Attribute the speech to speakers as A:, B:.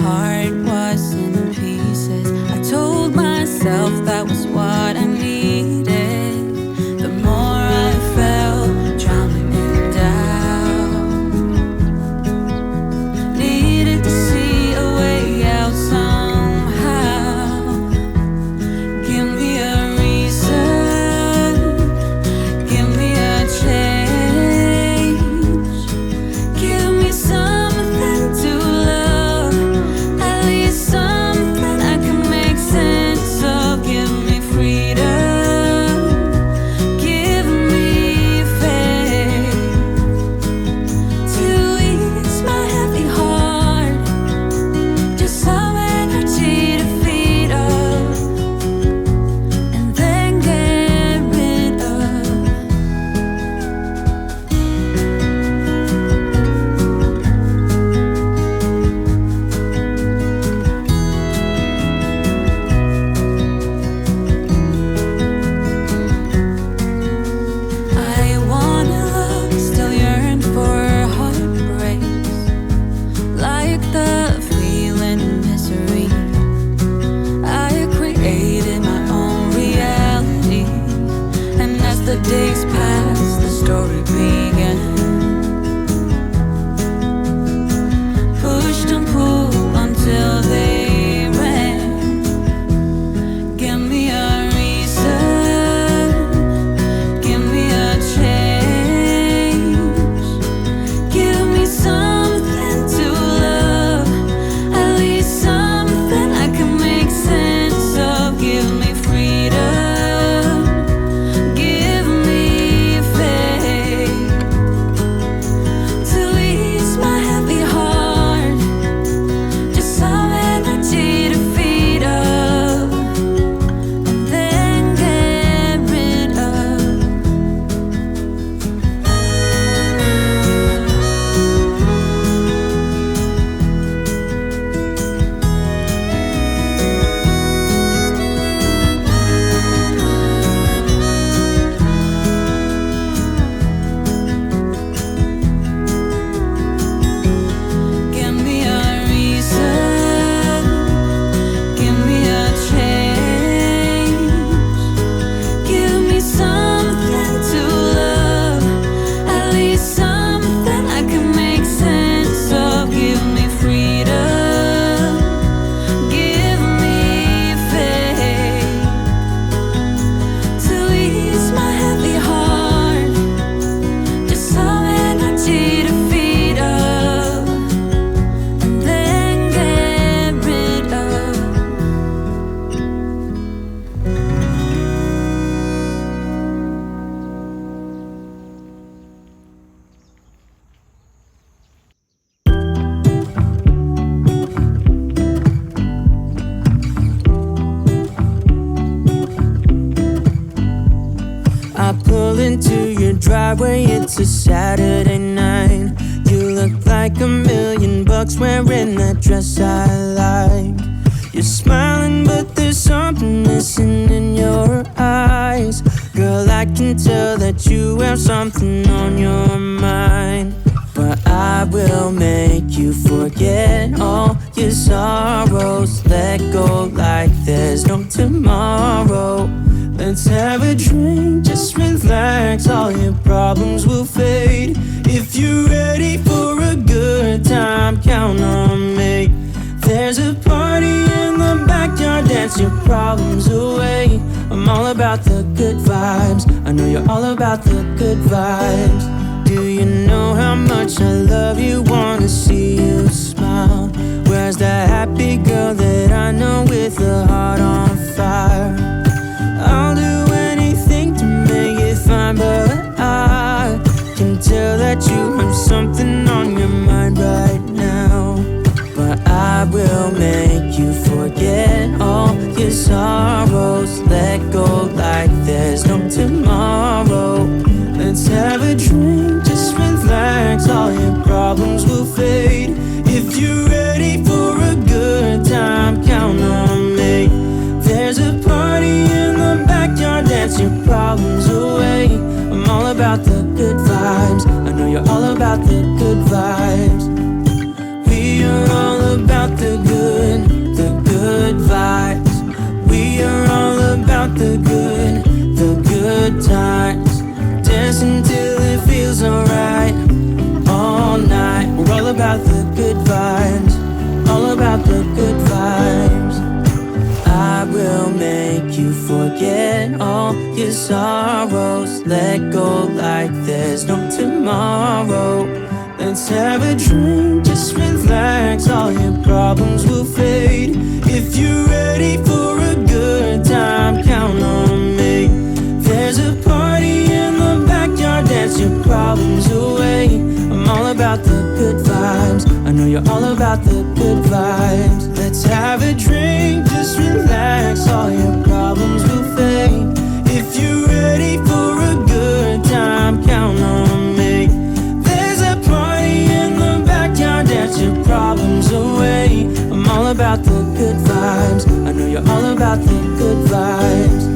A: heart was in pieces. I told myself that was what I needed. The more I felt drowning in doubt, needed to see a way out somehow. Give me a reason, give me a change, give me something to love, at least something I can make sense of. Give me freedom, give me faith to ease my heavy heart, just some energy to feed up and then get rid of. I wanna love, still yearn for heartbreaks, like the feeling of misery. I created my own reality, and as the days pass, the story began. Pushed and pulled until they ran. Give me a reason, give me a change, give me something to love, at least something I can make sense of. Give me freedom, give me faith to ease my heavy heart, just some energy to feed up and then get rid of. Give me a reason, give me a change, give me something to love, at least something I can make sense of. Give me freedom, give me faith to ease my heavy heart, just some energy to feed up and then get rid of.
B: I pull into your driveway, it's a Saturday night. You look like $1,000,000 wearing that dress I like. You're smiling, but there's something missing in your eyes. Girl, I can tell that you have something on your mind. But I will make you forget all your sorrows. Let go like there's no tomorrow. Let's have a drink, just relax, all your problems will fade. If you're ready for a good time, count on me. There's a party in the backyard, dance your problems away. I'm all about the good vibes, I know you're all about the good vibes. Do you know how much I love you, wanna see you smile? Where's that happy girl that I know with a heart on fire? I'll do anything to make it fine, but I can tell that you have something on your mind right now. But I will make you forget all your sorrows. Let go like there's no tomorrow. Let's have a drink, just relax, all your problems will fade. If you're ready for a good time, count on me. There's a party in the backyard, dance your problems away. I'm all about the good vibes, I know you're all about the good vibes. We are all about the good about the good times. Dancing till it feels alright. All night, we're all about the good vibes. All about the good vibes. I will make you forget all your sorrows. Let go like there's no tomorrow. Let's have a drink, just relax. All your problems will fade. If you're ready for a good time, count on me. There's a party in the backyard, dance your problems away. I'm all about the good vibes. I know you're all about the good vibes. Let's have a drink, just relax. All your problems will fade. If you're ready for a good time, count on me. There's a party in the backyard, dance your problems away. I'm all about the good vibes. I know you're all about the good vibes.